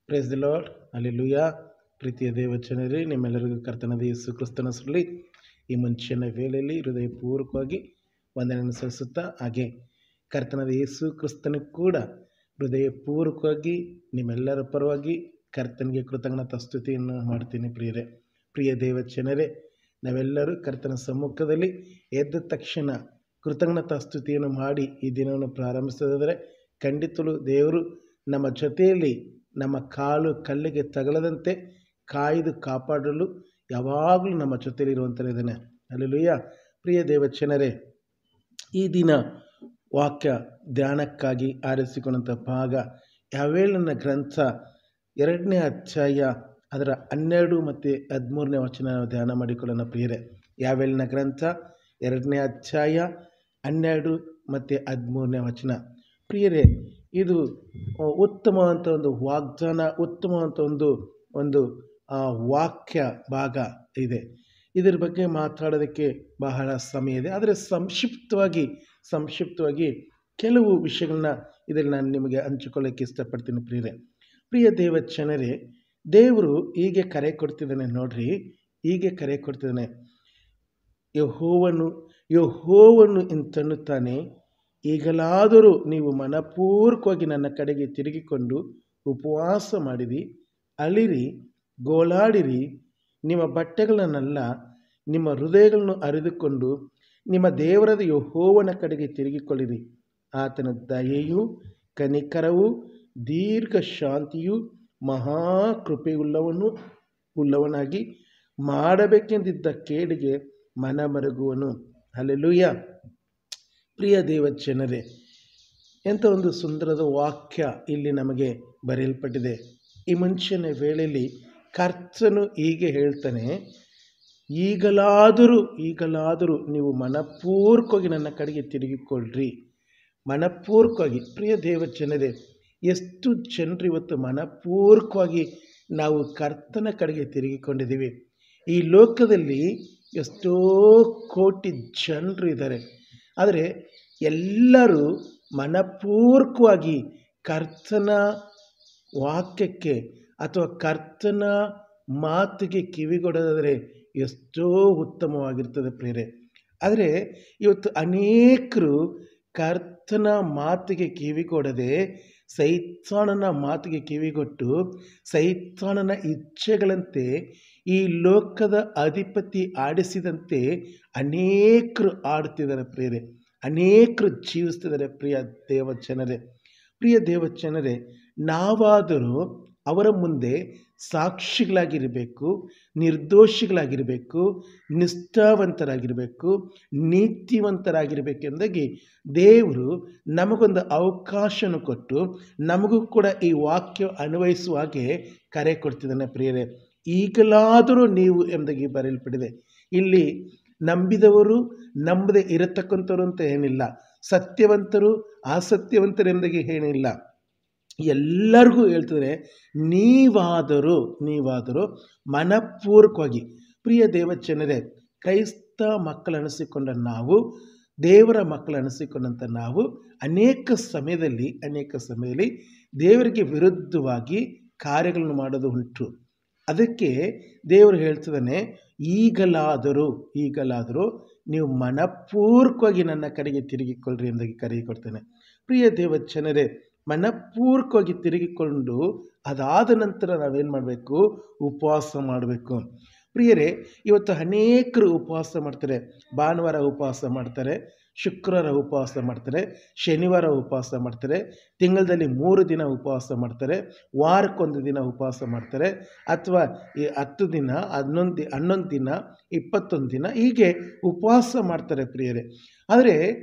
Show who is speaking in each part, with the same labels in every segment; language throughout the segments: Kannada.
Speaker 1: Praise the lord, hallelujah. ಪ್ರೀತಿಯ ದೇವಚನರೇ, ನಿಮ್ಮೆಲ್ಲರಿಗೂ ಕರ್ತನಾದ ಯೇಸು ಕ್ರಿಸ್ತನ ಹೆಸರಲ್ಲಿ ಈ ಮುಂಚಿನ ವೇಳೆಯಲ್ಲಿ ಹೃದಯಪೂರ್ವಕವಾಗಿ ವಂದನೆಯನ್ನು ಸಲ್ಲಿಸುತ್ತಾ, ಹಾಗೆ ಕರ್ತನಾದ ಯೇಸು ಕ್ರಿಸ್ತನಿಗೆ ಕೂಡ ಹೃದಯಪೂರ್ವಕವಾಗಿ ನಿಮ್ಮೆಲ್ಲರ ಪರವಾಗಿ ಕರ್ತನಿಗೆ ಕೃತಜ್ಞತಾ ಸ್ತುತಿಯನ್ನು ಮಾಡ್ತೀನಿ. ಪ್ರಿಯ ದೇವಚನರೇ, ನಾವೆಲ್ಲರೂ ಕರ್ತನ ಸಮ್ಮುಖದಲ್ಲಿ ಎದ್ದ ತಕ್ಷಣ ಕೃತಜ್ಞತಾ ಸ್ತುತಿಯನ್ನು ಮಾಡಿ ಈ ದಿನವನ್ನು ಪ್ರಾರಂಭಿಸೋದಾದರೆ ಖಂಡಿತಲೂ ದೇವರು ನಮ್ಮ ಜೊತೆಯಲ್ಲಿ ನಮ್ಮ ಕಾಲು ಕಲ್ಲಿಗೆ ತಗಲದಂತೆ ಕಾಯ್ದು ಕಾಪಾಡಲು ಯಾವಾಗಲೂ ನಮ್ಮ ಜೊತೆಯಲ್ಲಿ ಇರುವಂಥದ್ದಾನೆ. ಹಲ್ಲೆಲೂಯಾ. ಪ್ರಿಯ ದೇವಚನರೇ, ಈ ದಿನ ವಾಕ್ಯ ಧ್ಯಾನಕ್ಕಾಗಿ ಆರಿಸಿಕೊಂಡಂಥ ಭಾಗ ಯಾವೇಲನ ಗ್ರಂಥ 2ನೇ ಅಧ್ಯಾಯ ಅದರ 12 ಮತ್ತು 13ನೇ ವಚನ ಧ್ಯಾನ ಮಾಡಿಕೊಳ್ಳೋಣ. ಪ್ರಿಯರೇ, ಯಾವೇಲನ ಗ್ರಂಥ 2ನೇ ಅಧ್ಯಾಯ 12 ಮತ್ತು 13ನೇ ವಚನ. ಪ್ರಿಯರೇ, ಇದು ಉತ್ತಮವಂಥ ಒಂದು ವಾಗ್ದಾನ, ಉತ್ತಮವಂಥ ಒಂದು ವಾಕ್ಯ ಭಾಗ ಇದೆ. ಇದರ ಬಗ್ಗೆ ಮಾತಾಡೋದಕ್ಕೆ ಬಹಳ ಸಮಯ ಇದೆ, ಆದರೆ ಸಂಕ್ಷಿಪ್ತವಾಗಿ ಕೆಲವು ವಿಷಯಗಳನ್ನ ಇದರಲ್ಲಿ ನಾನು ನಿಮಗೆ ಹಂಚಿಕೊಳ್ಳೋಕ್ಕೆ ಇಷ್ಟಪಡ್ತೀನಿ. ಪ್ರಿಯ ದೇವಚನರೇ, ದೇವರು ಹೀಗೆ ಕರೆ ಕೊಡ್ತಿದ್ದಾನೆ ನೋಡ್ರಿ, ಹೀಗೆ ಕರೆ ಕೊಡ್ತಿದ್ದಾನೆ. ಯೆಹೋವನು ಇಂತನ್ನುತ್ತಾನೆ, ಈಗಲಾದರೂ ನೀವು ಮನಪೂರ್ವಕವಾಗಿ ನನ್ನ ಕಡೆಗೆ ತಿರುಗಿಕೊಂಡು ಉಪವಾಸ ಮಾಡಿರಿ, ಅಳಿರಿ, ಗೋಳಾಡಿರಿ. ನಿಮ್ಮ ಬಟ್ಟೆಗಳನ್ನೆಲ್ಲ ನಿಮ್ಮ ಹೃದಯಗಳನ್ನು ಅರಿದುಕೊಂಡು ನಿಮ್ಮ ದೇವರಾದ ಯೆಹೋವನ ಕಡೆಗೆ ತಿರುಗಿಕೊಳ್ಳಿರಿ. ಆತನ ದಯೆಯು, ಕನಿಕರವು, ದೀರ್ಘ ಶಾಂತಿಯು, ಮಹಾಕೃಪೆಯುಳ್ಳವನಾಗಿ ಮಾಡಬೇಕೆಂದಿದ್ದ ಕೇಡಿಗೆ ಮನಮರುಗುವನು. ಹಲ್ಲೆಲೂಯಾ. ಪ್ರಿಯ ದೇವಜನರೇ, ಎಂಥ ಒಂದು ಸುಂದರದ ವಾಕ್ಯ ಇಲ್ಲಿ ನಮಗೆ ಬರೆಯಲ್ಪಟ್ಟಿದೆ. ಈ ಮುಂಚಿನ ವೇಳೆಯಲ್ಲಿ ಕರ್ತನು ಹೀಗೆ ಹೇಳ್ತಾನೆ, ಈಗಲಾದರೂ ನೀವು ಮನಪೂರ್ವಕವಾಗಿ ನನ್ನ ಕಡೆಗೆ ತಿರುಗಿಕೊಳ್ಳ್ರಿ. ಮನಪೂರ್ವಕವಾಗಿ. ಪ್ರಿಯ ದೇವಜನರೇ, ಎಷ್ಟು ಜನರು ಇವತ್ತು ಮನಪೂರ್ವಕವಾಗಿ ನಾವು ಕರ್ತನ ಕಡೆಗೆ ತಿರುಗಿಕೊಂಡಿದ್ದೀವಿ? ಈ ಲೋಕದಲ್ಲಿ ಎಷ್ಟೋ ಕೋಟಿ ಜನರು ಇದ್ದಾರೆ, ಆದರೆ ಎಲ್ಲರೂ ಮನಪೂರ್ವಕವಾಗಿ ಕರ್ತನ ವಾಕ್ಯಕ್ಕೆ ಅಥವಾ ಕರ್ತನ ಮಾತಿಗೆ ಕಿವಿಗೊಡೋದಾದರೆ ಎಷ್ಟೋ ಉತ್ತಮವಾಗಿರ್ತದೆ ಪ್ರಿಯರೇ. ಆದರೆ ಇವತ್ತು ಅನೇಕರು ಕರ್ತನ ಮಾತಿಗೆ ಕಿವಿಗೊಡದೆ ಸೈತಾನನ ಮಾತಿಗೆ ಕಿವಿಗೊಟ್ಟು ಸೈತಾನನ ಇಚ್ಛೆಗಳಂತೆ ಈ ಲೋಕದ ಅಧಿಪತಿ ಆಡಿಸಿದಂತೆ ಅನೇಕರು ಆಡ್ತಿದ್ದಾರೆ ಪ್ರಿಯರೇ, ಅನೇಕರು ಜೀವಿಸ್ತಿದ್ದಾರೆ. ಪ್ರಿಯ ದೇವಜನರೇ, ನಾವಾದರೂ ಅವರ ಮುಂದೆ ಸಾಕ್ಷಿಗಳಾಗಿರಬೇಕು, ನಿರ್ದೋಷಿಗಳಾಗಿರಬೇಕು, ನಿಷ್ಠಾವಂತರಾಗಿರಬೇಕು, ನೀತಿವಂತರಾಗಿರಬೇಕೆಂದಾಗಿ ದೇವರು ನಮಗೊಂದು ಅವಕಾಶವನ್ನು ಕೊಟ್ಟು ನಮಗೂ ಕೂಡ ಈ ವಾಕ್ಯ ಅನ್ವಯಿಸುವ ಹಾಗೆ ಕರೆ ಕೊಡ್ತಿದ್ದಾನೆ. ಪ್ರಿಯರೇ, ಈಗಲಾದರೂ ನೀವು ಎಂಬುದಾಗಿ ಬರೆಯಲ್ಪಟ್ಟಿದೆ. ಇಲ್ಲಿ ನಂಬಿದವರು, ನಂಬದೆ ಇರತಕ್ಕಂಥವ್ರು ಅಂತ ಏನಿಲ್ಲ, ಸತ್ಯವಂತರು, ಅಸತ್ಯವಂತರು ಎಂಬುದಾಗಿ ಏನಿಲ್ಲ, ಎಲ್ಲರಿಗೂ ಹೇಳ್ತಿದ್ರೆ ನೀವಾದರೂ ಮನಪೂರ್ವಕವಾಗಿ. ಪ್ರಿಯ ದೇವಜನರೇ, ಕ್ರೈಸ್ತ ಮಕ್ಕಳನಿಸಿಕೊಂಡ ನಾವು, ದೇವರ ಮಕ್ಕಳನಿಸಿಕೊಂಡಂಥ ನಾವು ಅನೇಕ ಸಮಯದಲ್ಲಿ ದೇವರಿಗೆ ವಿರುದ್ಧವಾಗಿ ಕಾರ್ಯಗಳನ್ನು ಮಾಡೋದು ಉಂಟು. ಅದಕ್ಕೆ ದೇವರು ಹೇಳ್ತಿದ್ದಾನೆ, ಈಗಲಾದರೂ ನೀವು ಮನಪೂರ್ವಕವಾಗಿ ನನ್ನ ಕಡೆಗೆ ತಿರುಗಿಕೊಳ್ಳ್ರಿ ಎಂದಾಗಿ ಕರೆ ಕೊಡ್ತೇನೆ. ಪ್ರಿಯ ದೇವಜನರೇ, ಮನಪೂರ್ವಕವಾಗಿ ತಿರುಗಿಕೊಂಡು ಅದಾದ ನಂತರ ನಾವೇನು ಮಾಡಬೇಕು? ಉಪವಾಸ ಮಾಡಬೇಕು. ಪ್ರಿಯರೇ, ಇವತ್ತು ಅನೇಕರು ಉಪವಾಸ ಮಾಡ್ತಾರೆ. ಭಾನುವಾರ ಉಪವಾಸ ಮಾಡ್ತಾರೆ, ಶುಕ್ರವಾರ ಉಪವಾಸ ಮಾಡ್ತಾರೆ, ಶನಿವಾರ ಉಪವಾಸ ಮಾಡ್ತಾರೆ, ತಿಂಗಳಲ್ಲಿ 3 ದಿನ ಉಪವಾಸ ಮಾಡ್ತಾರೆ, ವಾರಕ್ಕೊಂದು ದಿನ ಉಪವಾಸ ಮಾಡ್ತಾರೆ, ಅಥವಾ ಈ 10 ದಿನ, 11 ದಿನ, 21 ದಿನ ಹೀಗೆ ಉಪವಾಸ ಮಾಡ್ತಾರೆ ಪ್ರಿಯರೇ. ಆದರೆ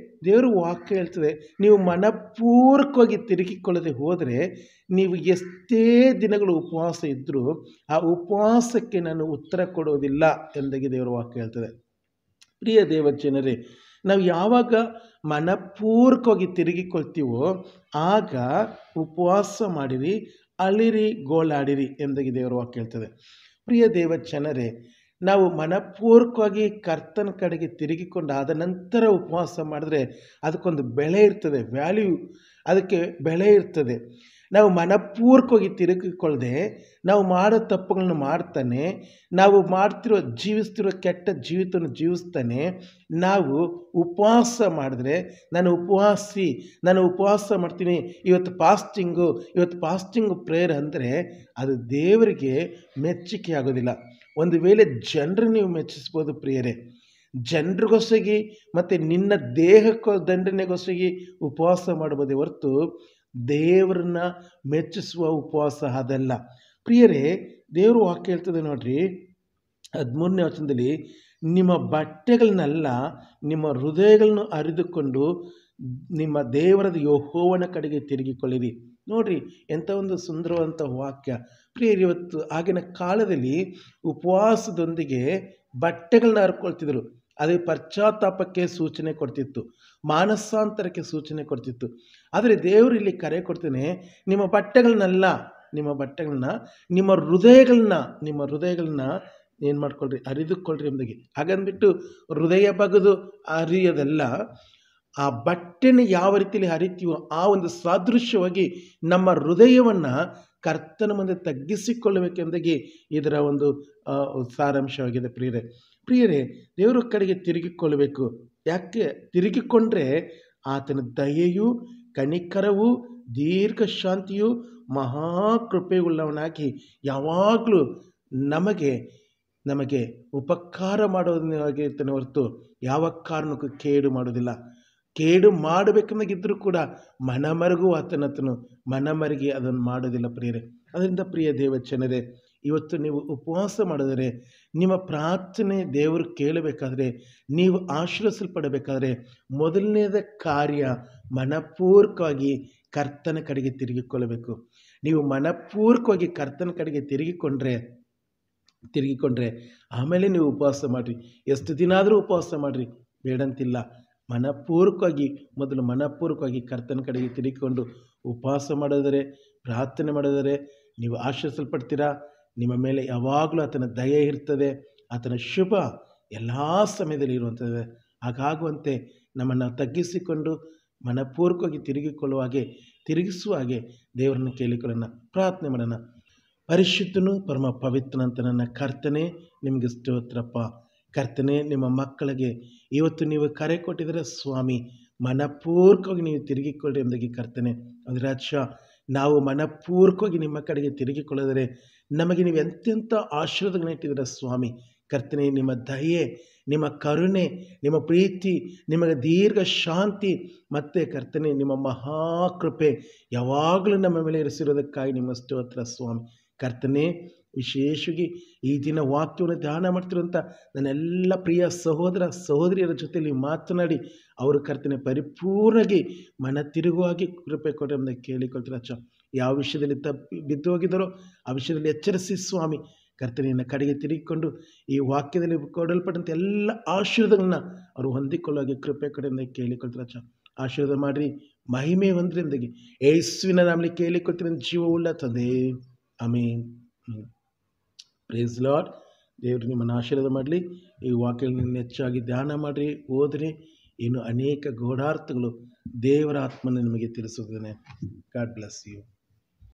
Speaker 1: ದೇವರು ವಾಕ್ಯ ಹೇಳ್ತದೆ, ನೀವು ಮನಪೂರ್ವಕವಾಗಿ ತಿರುಗಿಕೊಳ್ಳದೆ ಹೋದರೆ ನೀವು ಎಷ್ಟೇ ದಿನಗಳು ಉಪವಾಸ ಇದ್ದರೂ ಆ ಉಪವಾಸಕ್ಕೆ ನಾನು ಉತ್ತರ ಕೊಡೋದಿಲ್ಲ ಎಂದಾಗಿ ದೇವರ ವಾಕ್ಯ ಹೇಳ್ತದೆ. ಪ್ರಿಯ ದೇವಜನರೇ, ನಾವು ಯಾವಾಗ ಮನಪೂರ್ವಕವಾಗಿ ತಿರುಗಿಕೊಳ್ತೀವೋ ಆಗ ಉಪವಾಸ ಮಾಡಿರಿ, ಅಳಿರಿ, ಗೋಳಾಡಿರಿ ಎಂದಾಗಿ ದೇವರ ವಾಕ್ಯ ಹೇಳ್ತದೆ. ಪ್ರಿಯ ದೇವಜನರೇ, ನಾವು ಮನಪೂರ್ವಕವಾಗಿ ಕರ್ತನ ಕಡೆಗೆ ತಿರುಗಿಕೊಂಡಾದ ನಂತರ ಉಪವಾಸ ಮಾಡಿದ್ರೆ ಅದಕ್ಕೊಂದು ಬೆಲೆ ಇರ್ತದೆ, ವ್ಯಾಲ್ಯೂ, ಅದಕ್ಕೆ ಬೆಲೆ ಇರ್ತದೆ. ನಾವು ಮನಪೂರ್ವಕವಾಗಿ ತಿರುಗಿಕೊಳ್ಳದೆ ನಾವು ಮಾಡೋ ತಪ್ಪುಗಳನ್ನ ಮಾಡ್ತಾನೆ, ನಾವು ಜೀವಿಸ್ತಿರೋ ಕೆಟ್ಟ ಜೀವಿತವನ್ನು ಜೀವಿಸ್ತಾನೆ ನಾವು ಉಪವಾಸ ಮಾಡಿದ್ರೆ, ನಾನು ಉಪವಾಸ ಮಾಡ್ತೀನಿ, ಇವತ್ತು ಫಾಸ್ಟಿಂಗು ಪ್ರೇಯರ್ ಅಂದರೆ ಅದು ದೇವರಿಗೆ ಮೆಚ್ಚುಗೆ ಆಗೋದಿಲ್ಲ. ಒಂದು ವೇಳೆ ಜನರು ನೀವು ಮೆಚ್ಚಿಸ್ಬೋದು ಪ್ರಿಯರೇ, ಜನರಿಗೋಸ್ಕರ ಮತ್ತು ನಿನ್ನ ದೇಹಕ್ಕೋ ದಂಡನೆಗೋಸ್ಕರ ಉಪವಾಸ ಮಾಡಬಹುದೇ ಹೊರತು ದೇವರನ್ನ ಮೆಚ್ಚಿಸುವ ಉಪವಾಸ ಅದಲ್ಲ. ಪ್ರಿಯರೇ, ದೇವರು ವಾಕ್ಯ ಹೇಳ್ತದೆ ನೋಡ್ರಿ, 13ನೇ ವಚನದಲ್ಲಿ, ನಿಮ್ಮ ಬಟ್ಟೆಗಳನ್ನೆಲ್ಲ ನಿಮ್ಮ ಹೃದಯಗಳನ್ನು ಅರಿದುಕೊಂಡು ನಿಮ್ಮ ದೇವರದ ಯೆಹೋವನ ಕಡೆಗೆ ತಿರುಗಿಕೊಳ್ಳಿರಿ. ನೋಡ್ರಿ, ಎಂಥ ಒಂದು ಸುಂದರವಂಥ ವಾಕ್ಯ. ಪ್ರಿಯರೇ, ಇವತ್ತು ಆಗಿನ ಕಾಲದಲ್ಲಿ ಉಪವಾಸದೊಂದಿಗೆ ಬಟ್ಟೆಗಳನ್ನ ಹರ್ಕೊಳ್ತಿದ್ರು. ಅದು ಪಶ್ಚಾತ್ತಾಪಕ್ಕೆ ಸೂಚನೆ ಕೊಡ್ತಿತ್ತು, ಮಾನಸಾಂತರಕ್ಕೆ ಸೂಚನೆ ಕೊಡ್ತಿತ್ತು. ಆದರೆ ದೇವರು ಇಲ್ಲಿ ಕರೆ ಕೊಡ್ತಾನೆ, ನಿಮ್ಮ ಬಟ್ಟೆಗಳನ್ನ ನಿಮ್ಮ ಹೃದಯಗಳನ್ನ ಏನು ಮಾಡ್ಕೊಳ್ರಿ, ಅರಿದುಕೊಳ್ಳ್ರಿ ಎಂಬುದಾಗಿ. ಹಾಗಂದ್ಬಿಟ್ಟು ಹೃದಯ ಬಗೆದು ಅರಿಯೋದಲ್ಲ, ಆ ಬಟ್ಟೆನ ಯಾವ ರೀತಿಯಲ್ಲಿ ಹರಿತೀವೋ ಆ ಒಂದು ಸಾದೃಶ್ಯವಾಗಿ ನಮ್ಮ ಹೃದಯವನ್ನು ಕರ್ತನ ಮುಂದೆ ತಗ್ಗಿಸಿಕೊಳ್ಳಬೇಕೆಂಬುದಾಗಿ ಇದರ ಒಂದು ಸಾರಾಂಶವಾಗಿದೆ. ಪ್ರಿಯರೇ, ದೇವರ ಕಡೆಗೆ ತಿರುಗಿಕೊಳ್ಳಬೇಕು. ಯಾಕೆ ತಿರುಗಿಕೊಂಡ್ರೆ ಆತನ ದಯೆಯು, ಕನಿಕರವು, ದೀರ್ಘ ಶಾಂತಿಯು, ಮಹಾಕೃಪೆಯುಳ್ಳವನಾಗಿ ಯಾವಾಗಲೂ ನಮಗೆ ಉಪಕಾರ ಮಾಡೋದಾಗಿರ್ತಾನೆ ಹೊರತು ಯಾವ ಕಾರಣಕ್ಕೂ ಕೇಡು ಮಾಡೋದಿಲ್ಲ. ಕೇಡು ಮಾಡಬೇಕೆಂದಾಗಿದ್ದರೂ ಕೂಡ ಮನಮರುಗು ಮನಮರುಗಿ ಅದನ್ನು ಮಾಡೋದಿಲ್ಲ ಪ್ರಿಯರೇ. ಅದರಿಂದ ಪ್ರಿಯ ದೇವಚನರೇ, ಇವತ್ತು ನೀವು ಉಪವಾಸ ಮಾಡಿದರೆ, ನಿಮ್ಮ ಪ್ರಾರ್ಥನೆ ದೇವರು ಕೇಳಬೇಕಾದ್ರೆ, ನೀವು ಆಶೀರ್ವದಿಸಲ್ಪಡಬೇಕಾದ್ರೆ ಮೊದಲನೇದ ಕಾರ್ಯ ಮನಪೂರ್ವಕವಾಗಿ ಕರ್ತನ ಕಡೆಗೆ ತಿರುಗಿಕೊಳ್ಳಬೇಕು. ನೀವು ಮನಪೂರ್ವಕವಾಗಿ ಕರ್ತನ ಕಡೆಗೆ ತಿರುಗಿಕೊಂಡ್ರೆ ಆಮೇಲೆ ನೀವು ಉಪವಾಸ ಮಾಡಿರಿ. ಎಷ್ಟು ದಿನ ಆದರೂ ಉಪವಾಸ ಮಾಡಿರಿ, ಬೇಡಂತಿಲ್ಲ. ಮನಪೂರ್ವಕವಾಗಿ ಕರ್ತನ ಕಡೆಗೆ ತಿರುಗಿಕೊಂಡು ಉಪವಾಸ ಮಾಡೋದರೆ, ಪ್ರಾರ್ಥನೆ ಮಾಡೋದರೆ ನೀವು ಆಶೀರ್ವದಿಸಲ್ಪಡ್ತೀರಾ. ನಿಮ್ಮ ಮೇಲೆ ಯಾವಾಗಲೂ ಆತನ ದಯೆ ಇರ್ತದೆ, ಆತನ ಶುಭ ಎಲ್ಲ ಸಮಯದಲ್ಲಿ ಇರುವಂಥದ್ದು. ಹಾಗಾಗುವಂತೆ ನಮ್ಮನ್ನು ತಗ್ಗಿಸಿಕೊಂಡು ಮನಪೂರ್ವಕವಾಗಿ ತಿರುಗಿಸುವ ಹಾಗೆ ದೇವರನ್ನು ಕೇಳಿಕೊಳ್ಳೋಣ, ಪ್ರಾರ್ಥನೆ ಮಾಡೋಣ. ಪರಿಶುದ್ಧನು ಪರಮ ಪವಿತ್ರನಂತ ನನ್ನ ಕರ್ತನೆ, ನಿಮಗೆ ಸ್ತೋತ್ರಪ್ಪ. ಕರ್ತನೆ, ನಿಮ್ಮ ಮಕ್ಕಳಿಗೆ ಇವತ್ತು ನೀವು ಕರೆ ಕೊಟ್ಟಿದ್ದೀರ ಸ್ವಾಮಿ, ಮನಪೂರ್ವಕವಾಗಿ ನೀವು ತಿರುಗಿಕೊಳ್ಳಿ ಎಂಬುದಾಗಿ ಕರ್ತನೆ. ಅಂದರೆ ರಾಜ, ನಾವು ಮನಪೂರ್ವಕವಾಗಿ ನಿಮ್ಮ ಕಡೆಗೆ ತಿರುಗಿಕೊಳ್ಳೋದರೆ ನಮಗೆ ನೀವು ಎಂತೆಂಥ ಆಶೀರ್ವಾದಗಳನ್ನ ಇಟ್ಟಿದ್ದೀರ ಸ್ವಾಮಿ. ಕರ್ತನೆ, ನಿಮ್ಮ ದಯೆ, ನಿಮ್ಮ ಕರುಣೆ, ನಿಮ್ಮ ಪ್ರೀತಿ, ನಿಮಗೆ ದೀರ್ಘ ಶಾಂತಿ ಮತ್ತು ಕರ್ತನೆ ನಿಮ್ಮ ಮಹಾಕೃಪೆ ಯಾವಾಗಲೂ ನಮ್ಮ ಮೇಲೆ ಇರಿಸಿರೋದಕ್ಕಾಗಿ ನಿಮ್ಮ ಸ್ತೋತ್ರ ಸ್ವಾಮಿ. ಕರ್ತನೆ, ವಿಶೇಷವಾಗಿ ಈ ದಿನ ವಾಕ್ಯವನ್ನು ಧ್ಯಾನ ಮಾಡ್ತಿರುವಂಥ ನನ್ನೆಲ್ಲ ಪ್ರಿಯ ಸಹೋದರ ಸಹೋದರಿಯರ ಜೊತೆಯಲ್ಲಿ ಮಾತನಾಡಿ ಅವರು ಕರ್ತನೆ ಪರಿಪೂರ್ಣವಾಗಿ ಮನ ತಿರುಗುವಾಗಿ ಕೃಪೆ ಕೊಡಿ ಎಂಬುದಾಗಿ ಕೇಳಿಕೊಳ್ತಾರೆ. ಅಚ್ಚ, ಯಾವ ವಿಷಯದಲ್ಲಿ ಬಿದ್ದು ಹೋಗಿದ್ದಾರೋ ಆ ವಿಷಯದಲ್ಲಿ ಎಚ್ಚರಿಸಿ ಸ್ವಾಮಿ. ಕರ್ತನೆಯನ್ನು ಕಡೆಗೆ ತಿರುಗಿಕೊಂಡು ಈ ವಾಕ್ಯದಲ್ಲಿ ಕೊಡಲ್ಪಟ್ಟಂಥ ಎಲ್ಲ ಆಶೀರ್ವಾದಗಳನ್ನ ಅವರು ಹೊಂದಿಕೊಳ್ಳುವಾಗೆ ಕೃಪೆ ಕೊಡಿ ಎಂಬುದಾಗಿ ಕೇಳಿಕೊಳ್ತಾರೆ. ಅಚ್ಚ, ಆಶೀರ್ವಾದ ಮಾಡಿರಿ, ಮಹಿಮೆ ಹೊಂದ್ರಿ ಎಂಬುದಾಗಿ ಯೇಸುವಿನ ನಾಮದಲ್ಲಿ ಕೇಳಿಕೊಳ್ತೀನಿ, ಜೀವವುಳ್ಳ ತಂದೆ, ಆಮೆನ್. Price lord. ದೇವರು ನಿಮ್ಮನ್ನು ಆಶೀರ್ವಾದ ಮಾಡಲಿ. ಈ ವಾಕ್ಯಗಳನ್ನು ಹೆಚ್ಚಾಗಿ ಧ್ಯಾನ ಮಾಡಿರಿ, ಓದಿರಿ. ಇನ್ನು ಅನೇಕ ಗೂಢಾರ್ಥಗಳು ದೇವರ ಆತ್ಮನ ನಿಮಗೆ ತಿಳಿಸುತ್ತೇನೆ. God bless you.